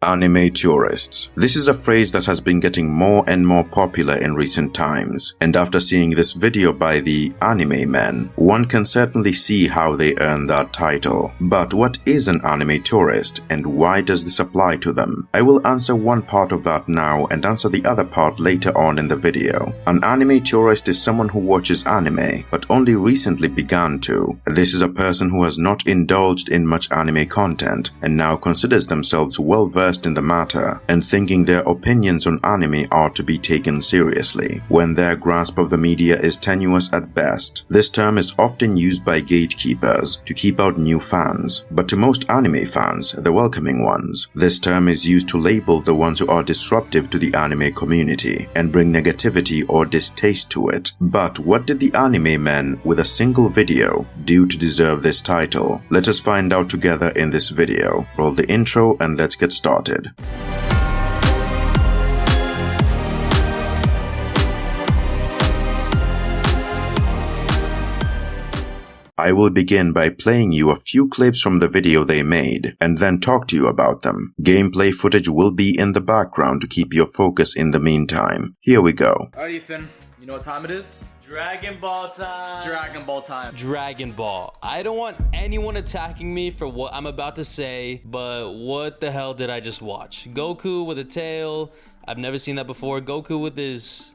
Anime tourists. This is a phrase that has been getting more and more popular in recent times, and after seeing this video by the anime men, one can certainly see how they earn that title. But what is an anime tourist, and why does this apply to them? I will answer one part of that now and answer the other part later on in the video. An anime tourist is someone who watches anime, but only recently began to. This is a person who has not indulged in much anime content, and now considers themselves well versed in the matter and thinking their opinions on anime are to be taken seriously, when their grasp of the media is tenuous at best. This term is often used by gatekeepers to keep out new fans, but to most anime fans, the welcoming ones, this term is used to label the ones who are disruptive to the anime community and bring negativity or distaste to it. But what did the anime men with a single video do to deserve this title? Let us find out together in this video. Roll the intro and let's get started. I will begin by playing you a few clips from the video they made, and then talk to you about them. Gameplay footage will be in the background to keep your focus in the meantime. Here we go. Alright, Ethan, you know what time it is? Dragon Ball time! Dragon Ball time. Dragon Ball. I don't want anyone attacking me for what I'm about to say, but what the hell did I just watch? Goku with a tail. I've never seen that before. Goku with his...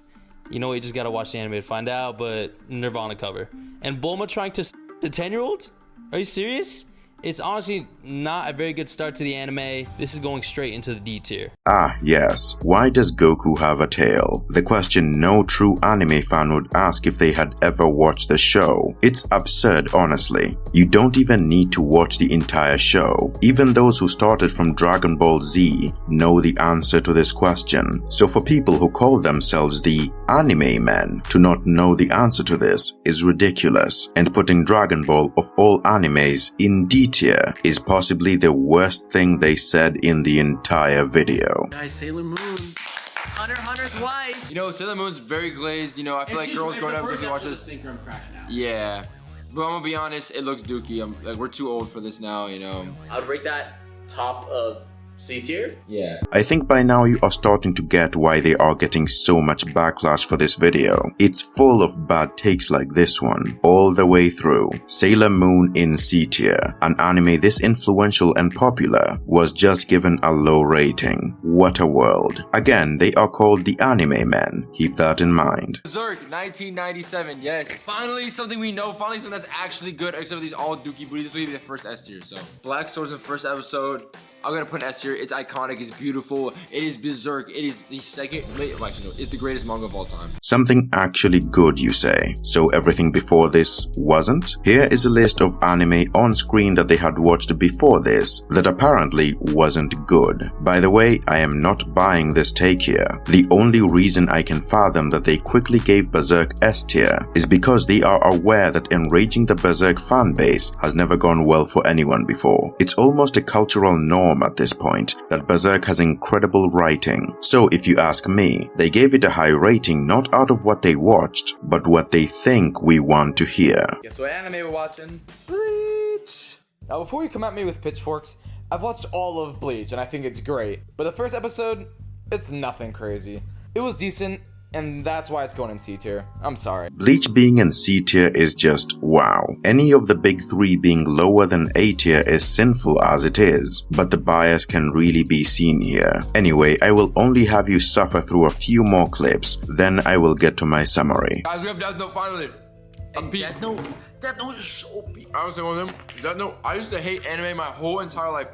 You know, you just gotta watch the anime to find out, but Nirvana cover. And Bulma trying to... The 10-year-old? Are you serious? It's honestly not a very good start to the anime. This is going straight into the D tier. Ah, yes. Why does Goku have a tail? The question no true anime fan would ask if they had ever watched the show. It's absurd, honestly. You don't even need to watch the entire show. Even those who started from Dragon Ball Z know the answer to this question. So for people who call themselves the anime men to not know the answer to this is ridiculous, and putting Dragon Ball of all animes in D tier is possibly the worst thing they said in the entire video. Guys, Sailor Moon. Hunter's wife. You know, Sailor Moon's very glazed. You know, I feel like girls growing up because they watch this. Yeah. But I'm gonna be honest, it looks dookie. We're too old for this now, you know. I'd rate that top of C tier? Yeah. I think by now you are starting to get why they are getting so much backlash for this video. It's full of bad takes like this one, all the way through. Sailor Moon in C tier, an anime this influential and popular, was just given a low rating. What a world. Again, they are called the anime men. Keep that in mind. Berserk, 1997, yes. Finally something we know, finally something that's actually good, except for these all dookie booty. This will be the first S tier, so. Black Swords in the first episode. I'm gonna put an S tier. It's iconic, it's beautiful, it is berserk, it is the second, actually no, it's the greatest manga of all time. Something actually good, you say? So everything before this wasn't? Here is a list of anime on screen that they had watched before this that apparently wasn't good. By the way, I am not buying this take here. The only reason I can fathom that they quickly gave Berserk S tier is because they are aware that enraging the Berserk fanbase has never gone well for anyone before. It's almost a cultural norm at this point that Berserk has incredible writing. So if you ask me, they gave it a high rating not out of what they watched, but what they think we want to hear. Guess what anime we're watching? Bleach! Now before you come at me with pitchforks, I've watched all of Bleach and I think it's great. But the first episode, it's nothing crazy. It was decent, and that's why it's going in C tier. I'm sorry. Bleach being in C tier is just wow. Any of the big three being lower than A tier is sinful as it is, but the bias can really be seen here. Anyway, I will only have you suffer through a few more clips, then I will get to my summary. Guys, we have Death Note finally. Death Note is so peak. I was saying with him, Death Note, I used to hate anime my whole entire life.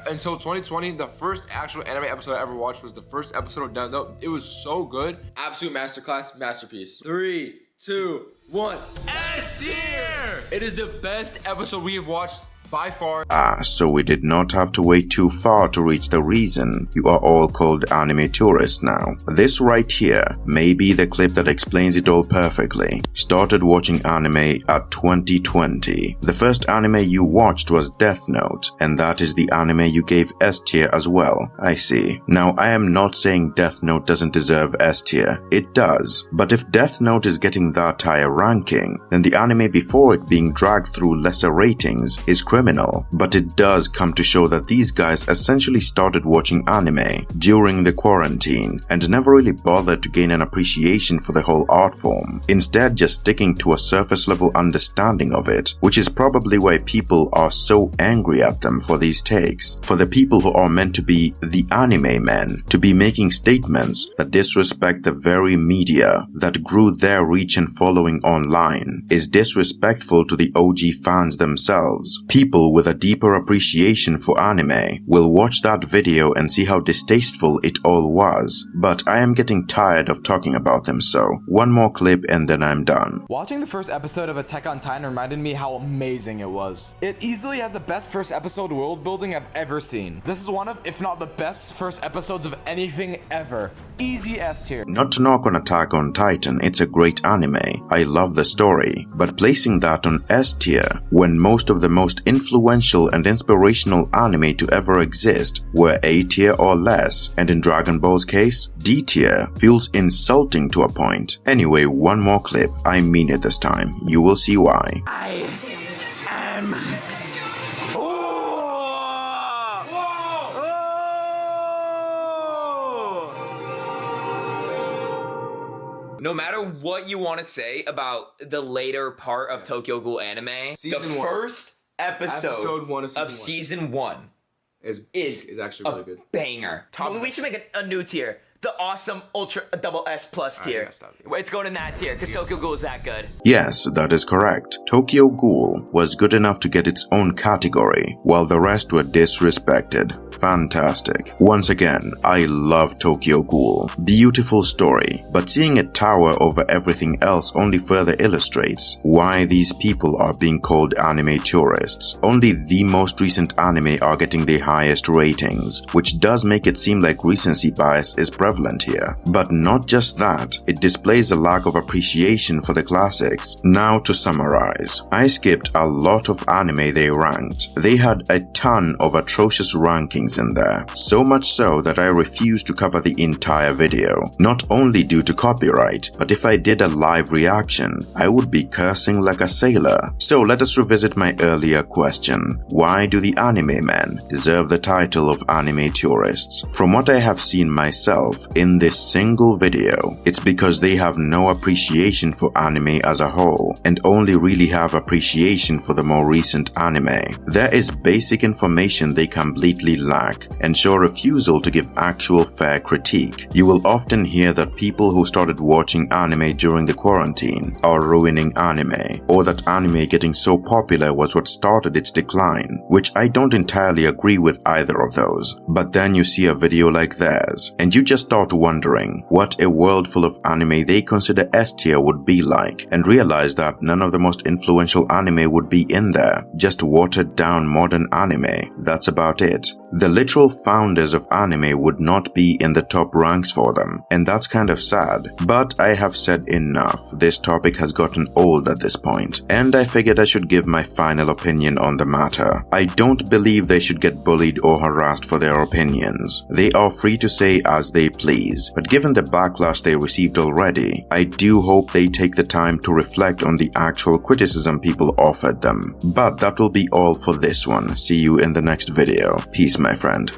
Until 2020, the first actual anime episode I ever watched was the first episode of Death Note. It was so good. Absolute masterclass, masterpiece. 3, 2, 1. S tier! It is the best episode we have watched by far. So we did not have to wait too far to reach the reason you are all called anime tourists now. This right here may be the clip that explains it all perfectly. Started watching anime at 2020. The first anime you watched was Death Note, and that is the anime you gave S tier as well. I see. Now I am not saying Death Note doesn't deserve S tier. It does. But if Death Note is getting that higher ranking, then the anime before it being dragged through lesser ratings is criminal criminal, but it does come to show that these guys essentially started watching anime during the quarantine and never really bothered to gain an appreciation for the whole art form, instead just sticking to a surface level understanding of it, which is probably why people are so angry at them for these takes. For the people who are meant to be the anime men to be making statements that disrespect the very media that grew their reach and following online is disrespectful to the OG fans themselves. People with a deeper appreciation for anime will watch that video and see how distasteful it all was, but I am getting tired of talking about them, so one more clip and then I'm done. Watching the first episode of Attack on Titan reminded me how amazing it was. It easily has the best first episode world building I've ever seen. This is one of, if not the best first episodes of anything ever. Easy S tier. Not to knock on Attack on Titan, it's a great anime. I love the story, but placing that on S tier when most of the most influential and inspirational anime to ever exist were A tier or less, and in Dragon Ball's case, D tier, feels insulting to a point. Anyway, one more clip. I mean it this time. You will see why. I am... No matter what you want to say about the later part of Tokyo Ghoul anime, Season the one. first episode one of season one is actually really good. banger. We should make a new tier. The awesome Ultra Double S Plus tier. It's going in that tier because Tokyo Ghoul is that good. Yes, that is correct. Tokyo Ghoul was good enough to get its own category, while the rest were disrespected. Fantastic. Once again, I love Tokyo Ghoul. Beautiful story, but seeing it tower over everything else only further illustrates why these people are being called anime tourists. Only the most recent anime are getting the highest ratings, which does make it seem like recency bias is prevalent here. But not just that, it displays a lack of appreciation for the classics. Now to summarize, I skipped a lot of anime they ranked. They had a ton of atrocious rankings in there, so much so that I refused to cover the entire video. Not only due to copyright, but if I did a live reaction, I would be cursing like a sailor. So let us revisit my earlier question. Why do the anime men deserve the title of anime tourists? From what I have seen myself in this single video, it's because they have no appreciation for anime as a whole and only really have appreciation for the more recent anime. There is basic information they completely lack and show refusal to give actual fair critique. You will often hear that people who started watching anime during the quarantine are ruining anime, or that anime getting so popular was what started its decline, which I don't entirely agree with either of those. But then you see a video like theirs and you just start wondering what a world full of anime they consider S tier would be like, and realize that none of the most influential anime would be in there, just watered down modern anime. That's about it. The literal founders of anime would not be in the top ranks for them, and that's kind of sad. But I have said enough. This topic has gotten old at this point, and I figured I should give my final opinion on the matter. I don't believe they should get bullied or harassed for their opinions. They are free to say as they please, but given the backlash they received already, I do hope they take the time to reflect on the actual criticism people offered them. But that will be all for this one. See you in the next video. Peace, my friend.